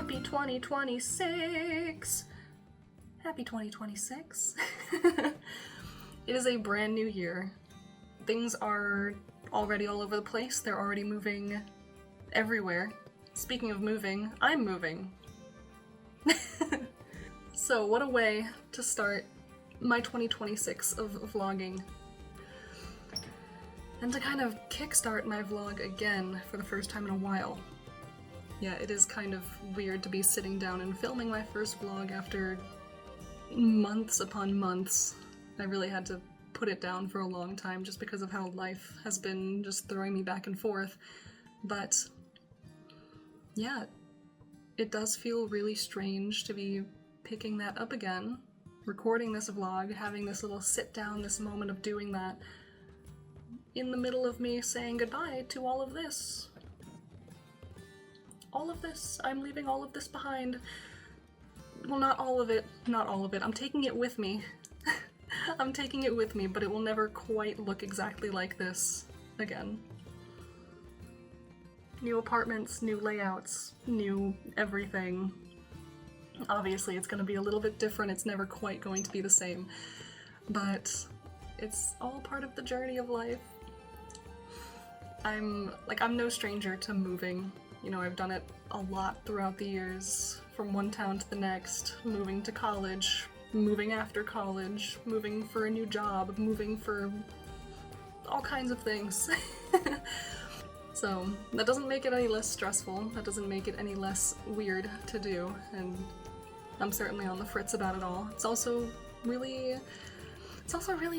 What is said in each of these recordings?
Happy 2026! Happy 2026! It is a brand new year. Things are already all over the place. They're already moving everywhere. Speaking of moving, I'm moving. So what a way to start my 2026 of vlogging. And to kind of kickstart my vlog again for the first time in a while. Yeah, it is kind of weird to be sitting down and filming my first vlog after months upon months. I really had to put it down for a long time just because of how life has been just throwing me back and forth. But yeah, it does feel really strange to be picking that up again, recording this vlog, having this little sit down, this moment of doing that, in the middle of me saying goodbye to all of this. All of this. I'm leaving all of this behind. Well, not all of it. Not all of it. I'm taking it with me. I'm taking it with me, but it will never quite look exactly like this again. New apartments, new layouts, new everything. Obviously, it's going to be a little bit different. It's never quite going to be the same. But it's all part of the journey of life. I'm no stranger to moving. You know, I've done it a lot throughout the years, from one town to the next, moving to college, moving after college, moving for a new job, moving for all kinds of things. So that doesn't make it any less stressful, that doesn't make it any less weird to do, and I'm certainly on the fritz about it all. It's also really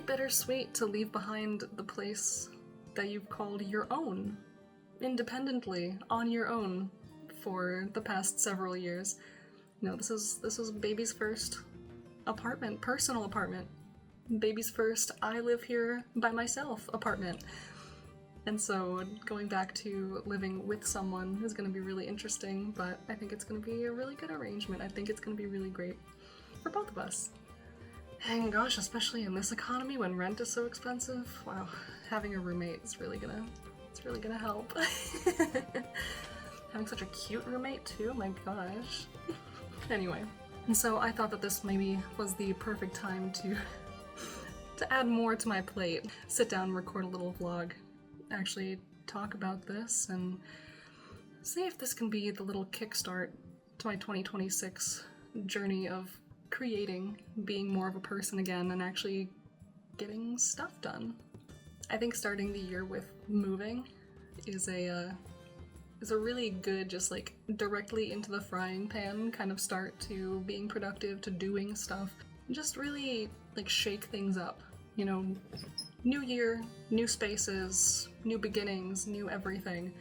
bittersweet to leave behind the place that you've called your own, independently, on your own, for the past several years. You know, this was baby's first apartment, personal apartment. Baby's first I live here by myself apartment. And so going back to living with someone is going to be really interesting, but I think it's going to be a really good arrangement. I think it's going to be really great for both of us. And gosh, especially in this economy when rent is so expensive, wow, having a roommate is really gonna help. Having such a cute roommate too, my gosh. Anyway, and so I thought that this maybe was the perfect time to add more to my plate. Sit down, record a little vlog, actually talk about this, and see if this can be the little kickstart to my 2026 journey of creating, being more of a person again, and actually getting stuff done. I think starting the year with moving is a really good, just like directly into the frying pan kind of start to being productive, to doing stuff, just really like shake things up. You know, new year, new spaces, new beginnings, new everything,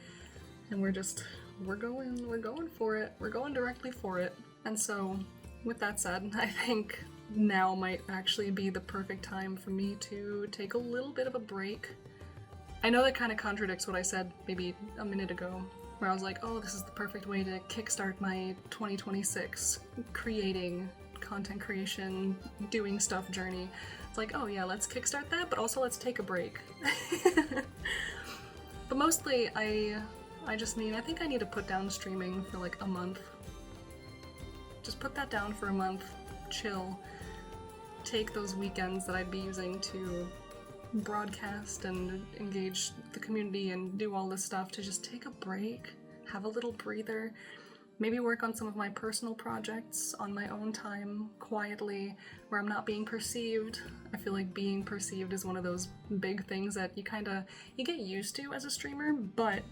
and we're going for it. We're going directly for it. And so with that said, I think now might actually be the perfect time for me to take a little bit of a break. I know that kind of contradicts what I said maybe a minute ago, where I was like, oh, this is the perfect way to kickstart my 2026 creating, content creation, doing stuff journey. It's like, oh yeah, let's kickstart that, but also let's take a break. But mostly, I just mean, I think I need to put down streaming for like a month. Just put that down for a month, chill, take those weekends that I'd be using to broadcast and engage the community and do all this stuff, to just take a break, have a little breather, maybe work on some of my personal projects on my own time, quietly, where I'm not being perceived. I feel like being perceived is one of those big things that you get used to as a streamer, but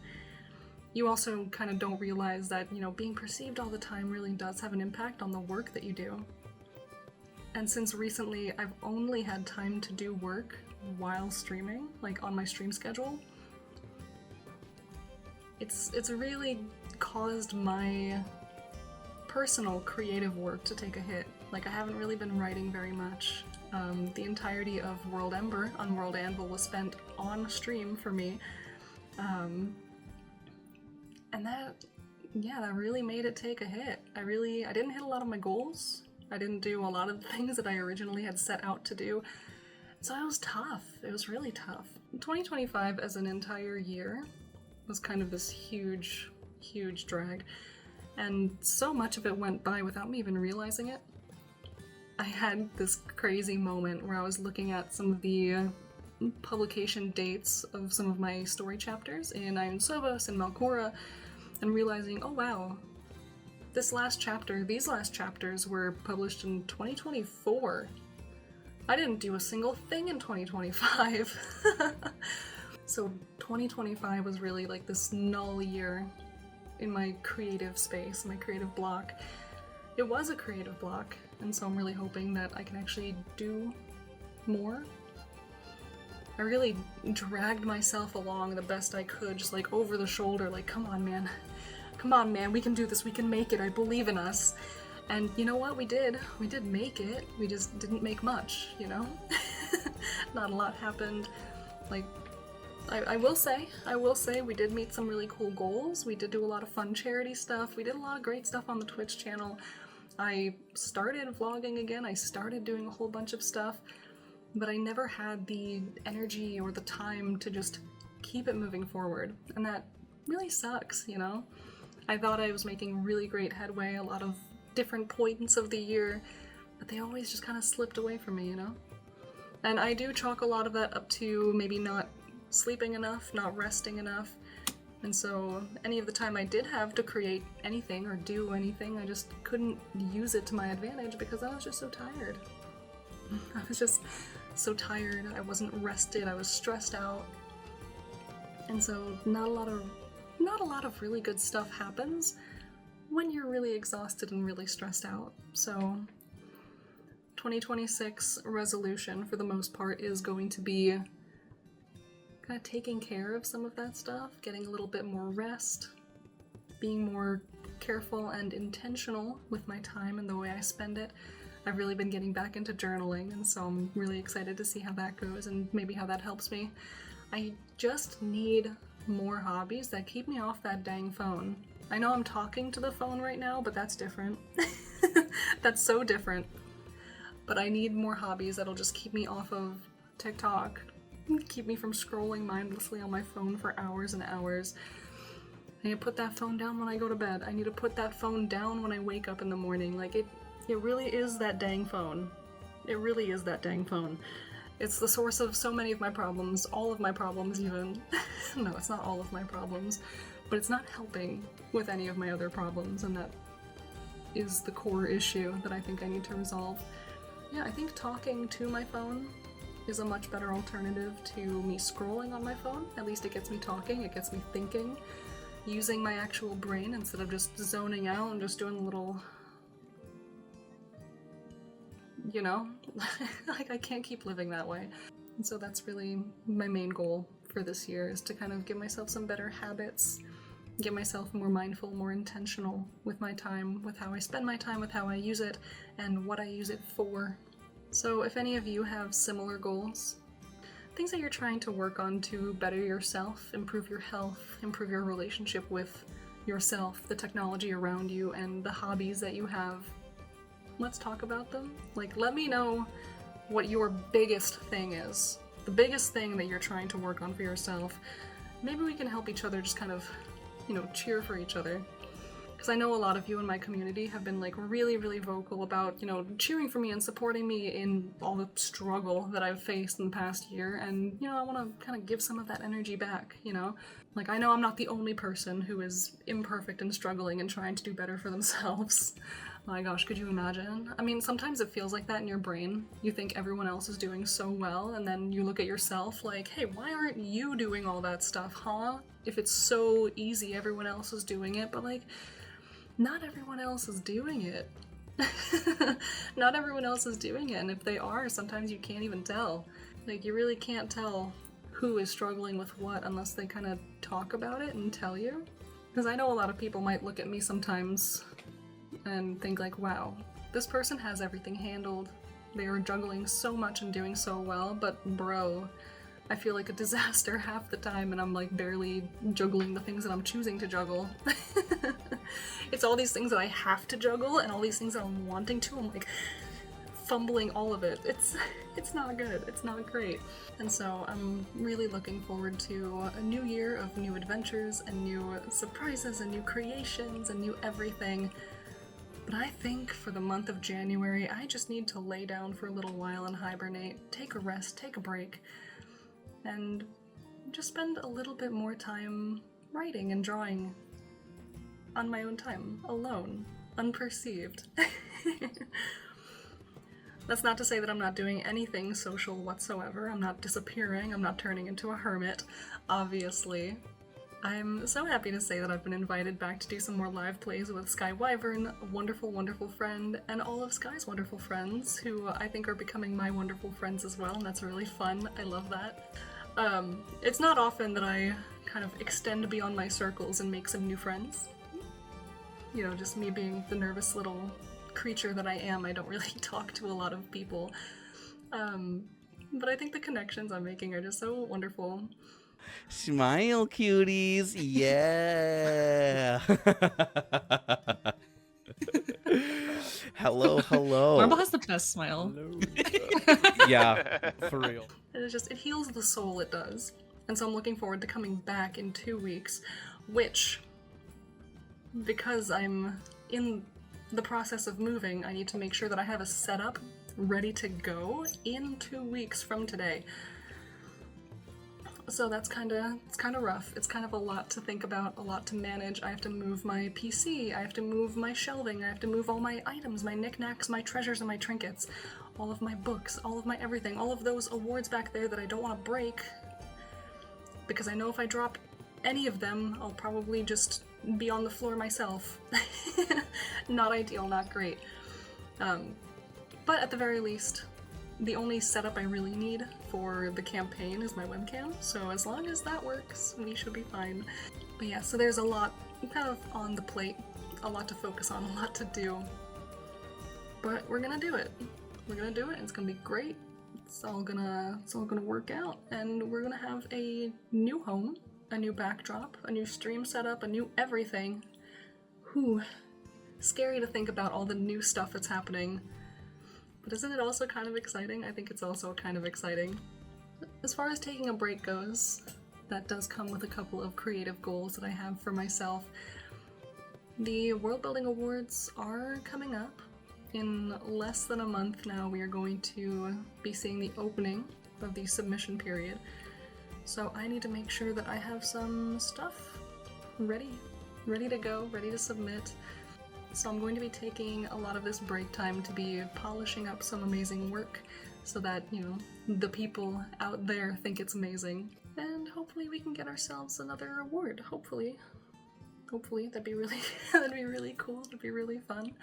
you also kind of don't realize that, you know, being perceived all the time really does have an impact on the work that you do. And since recently I've only had time to do work while streaming, like on my stream schedule, it's really caused my personal creative work to take a hit. Like, I haven't really been writing very much. The entirety of World Ember on World Anvil was spent on stream for me. And that really made it take a hit. I didn't hit a lot of my goals. I didn't do a lot of the things that I originally had set out to do. So it was tough. It was really tough. 2025 as an entire year was kind of this huge drag. and so much of it went by without me even realizing it. I had this crazy moment where I was looking at some of the publication dates of some of my story chapters in Iron Sovos and Malkora, and realizing, oh wow, these last chapters were published in 2024. I didn't do a single thing in 2025. So 2025 was really like this null year in my creative space, my creative block. It was a creative block, and so I'm really hoping that I can actually do more. I really dragged myself along the best I could, just like over the shoulder, like, come on man, we can do this, we can make it, I believe in us. And you know what, we did make it, we just didn't make much, you know? Not a lot happened. Like, I will say we did meet some really cool goals, we did do a lot of fun charity stuff, we did a lot of great stuff on the Twitch channel. I started vlogging again, I started doing a whole bunch of stuff, but I never had the energy or the time to just keep it moving forward, and that really sucks, you know? I thought I was making really great headway a lot of different points of the year, but they always just kind of slipped away from me, you know? And I do chalk a lot of that up to maybe not sleeping enough, not resting enough, and so any of the time I did have to create anything or do anything, I just couldn't use it to my advantage because I was just so tired. I was just so tired, I wasn't rested, I was stressed out, and so not a lot of really good stuff happens when you're really exhausted and really stressed out. So 2026 resolution for the most part is going to be kind of taking care of some of that stuff, getting a little bit more rest, being more careful and intentional with my time and the way I spend it. I've really been getting back into journaling, and so I'm really excited to see how that goes and maybe how that helps me. I just need more hobbies that keep me off that dang phone. I know I'm talking to the phone right now, but that's different. That's so different. But I need more hobbies that'll just keep me off of TikTok, keep me from scrolling mindlessly on my phone for hours and hours. I need to put that phone down when I go to bed. I need to put that phone down when I wake up in the morning. Like, it really is that dang phone. It really is that dang phone. It's the source of so many of my problems, all of my problems even. No, it's not all of my problems, but it's not helping with any of my other problems, and that is the core issue that I think I need to resolve. Yeah, I think talking to my phone is a much better alternative to me scrolling on my phone. At least it gets me talking, it gets me thinking, using my actual brain instead of just zoning out and just doing a little, you know? Like, I can't keep living that way. And so that's really my main goal for this year, is to kind of give myself some better habits, get myself more mindful, more intentional with my time, with how I spend my time, with how I use it, and what I use it for. So if any of you have similar goals, things that you're trying to work on to better yourself, improve your health, improve your relationship with yourself, the technology around you, and the hobbies that you have, let's talk about them. Like, let me know what your biggest thing is. The biggest thing that you're trying to work on for yourself. Maybe we can help each other just kind of, you know, cheer for each other. Because I know a lot of you in my community have been like really, really vocal about, you know, cheering for me and supporting me in all the struggle that I've faced in the past year. And, you know, I want to kind of give some of that energy back, you know? Like, I know I'm not the only person who is imperfect and struggling and trying to do better for themselves. My gosh, could you imagine? I mean, sometimes it feels like that in your brain. You think everyone else is doing so well, and then you look at yourself like, hey, why aren't you doing all that stuff, huh? If it's so easy, everyone else is doing it, but like, not everyone else is doing it. Not everyone else is doing it, and if they are, sometimes you can't even tell. Like, you really can't tell who is struggling with what unless they kind of talk about it and tell you. Because I know a lot of people might look at me sometimes and think like, wow, this person has everything handled. They are juggling so much and doing so well, but bro, I feel like a disaster half the time, and I'm like barely juggling the things that I'm choosing to juggle. It's all these things that I have to juggle and all these things that I'm wanting to. I'm like, fumbling all of it. It's not good. It's not great. And so I'm really looking forward to a new year of new adventures and new surprises and new creations and new everything. But I think for the month of January, I just need to lay down for a little while and hibernate, take a rest, take a break, and just spend a little bit more time writing and drawing on my own time, alone, unperceived. That's not to say that I'm not doing anything social whatsoever. I'm not disappearing. I'm not turning into a hermit, obviously. I'm so happy to say that I've been invited back to do some more live plays with Sky Wyvern, a wonderful, wonderful friend, and all of Sky's wonderful friends, who I think are becoming my wonderful friends as well, and that's really fun. I love that. It's not often that I kind of extend beyond my circles and make some new friends. You know, just me being the nervous little creature that I am, I don't really talk to a lot of people. But I think the connections I'm making are just so wonderful. Smile, cuties. Yeah. Hello, hello. Marble has the best smile. Yeah, for real. And it heals the soul, it does. And so I'm looking forward to coming back in 2 weeks, which, because I'm in the process of moving, I need to make sure that I have a setup ready to go in 2 weeks from today. So it's kind of rough. It's kind of a lot to think about, a lot to manage. I have to move my PC, I have to move my shelving, I have to move all my items, my knickknacks, my treasures, and my trinkets, all of my books, all of my everything, all of those awards back there that I don't want to break, because I know if I drop any of them, I'll probably just be on the floor myself. Not ideal, not great. But at the very least, the only setup I really need for the campaign is my webcam, so as long as that works, we should be fine. But yeah, so there's a lot kind of on the plate, a lot to focus on, a lot to do. But we're gonna do it. We're gonna do it, and it's gonna be great. It's all gonna work out, and we're gonna have a new home, a new backdrop, a new stream setup, a new everything. Whew. Scary to think about all the new stuff that's happening. But isn't it also kind of exciting? I think it's also kind of exciting. As far as taking a break goes, that does come with a couple of creative goals that I have for myself. The World Building Awards are coming up. In less than a month now, we are going to be seeing the opening of the submission period. So I need to make sure that I have some stuff ready to go, ready to submit. So I'm going to be taking a lot of this break time to be polishing up some amazing work so that, you know, the people out there think it's amazing. And hopefully we can get ourselves another award, hopefully. Hopefully, that'd be really cool, that'd be really fun.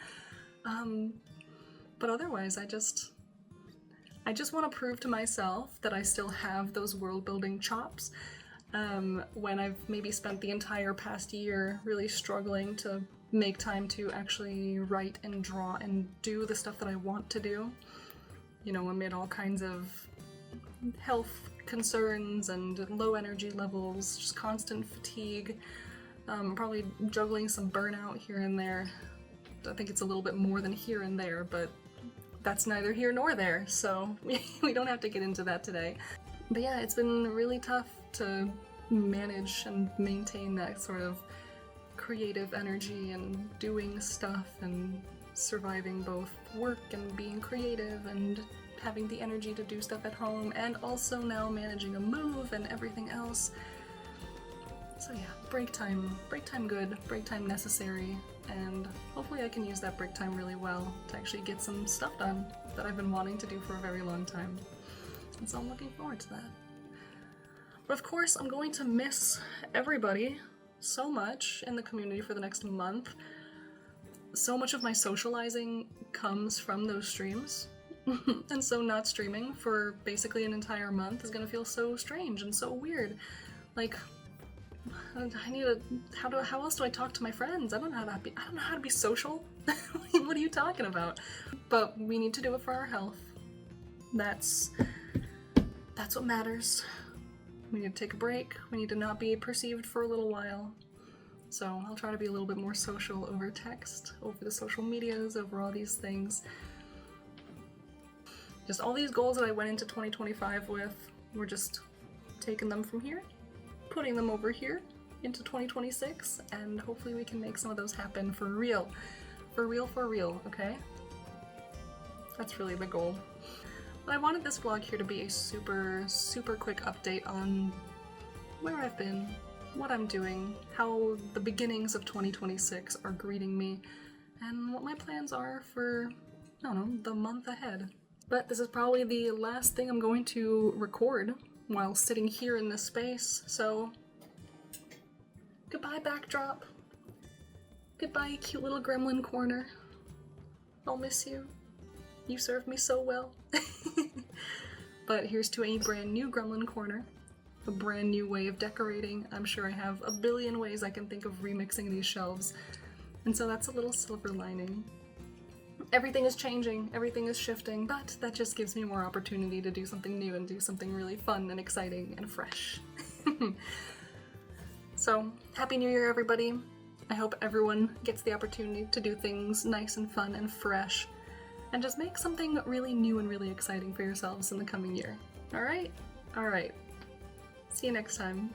But otherwise, I just want to prove to myself that I still have those world-building chops. When I've maybe spent the entire past year really struggling to make time to actually write and draw and do the stuff that I want to do. You know, amid all kinds of health concerns and low energy levels, just constant fatigue, probably juggling some burnout here and there. I think it's a little bit more than here and there, but that's neither here nor there, so we don't have to get into that today. But yeah, it's been really tough to manage and maintain that sort of creative energy and doing stuff and surviving both work and being creative and having the energy to do stuff at home, and also now managing a move and everything else. So yeah, break time good, break time necessary, and hopefully I can use that break time really well to actually get some stuff done that I've been wanting to do for a very long time. And so I'm looking forward to that. But of course, I'm going to miss everybody so much in the community for the next month. So much of my socializing comes from those streams. And so not streaming for basically an entire month is gonna feel so strange and so weird. Like, I need to, how else do I talk to my friends? I don't know how to be social. What are you talking about? But we need to do it for our health. That's what matters. We need to take a break. We need to not be perceived for a little while. So I'll try to be a little bit more social over text, over the social medias, over all these things. just all these goals that I went into 2025 with, we're just taking them from here, putting them over here into 2026, and hopefully we can make some of those happen for real. For real, okay? That's really the goal. But I wanted this vlog here to be a super quick update on where I've been, what I'm doing, how the beginnings of 2026 are greeting me, and what my plans are for, I don't know, the month ahead. But this is probably the last thing I'm going to record while sitting here in this space, so goodbye backdrop. Goodbye cute little gremlin corner. I'll miss you. You served me so well. But here's to a brand new gremlin corner. A brand new way of decorating. I'm sure I have a billion ways I can think of remixing these shelves. And so that's a little silver lining. Everything is changing, everything is shifting, but that just gives me more opportunity to do something new and do something really fun and exciting and fresh. So, Happy New Year, everybody. I hope everyone gets the opportunity to do things nice and fun and fresh, and just make something really new and really exciting for yourselves in the coming year. Alright? Alright. See you next time.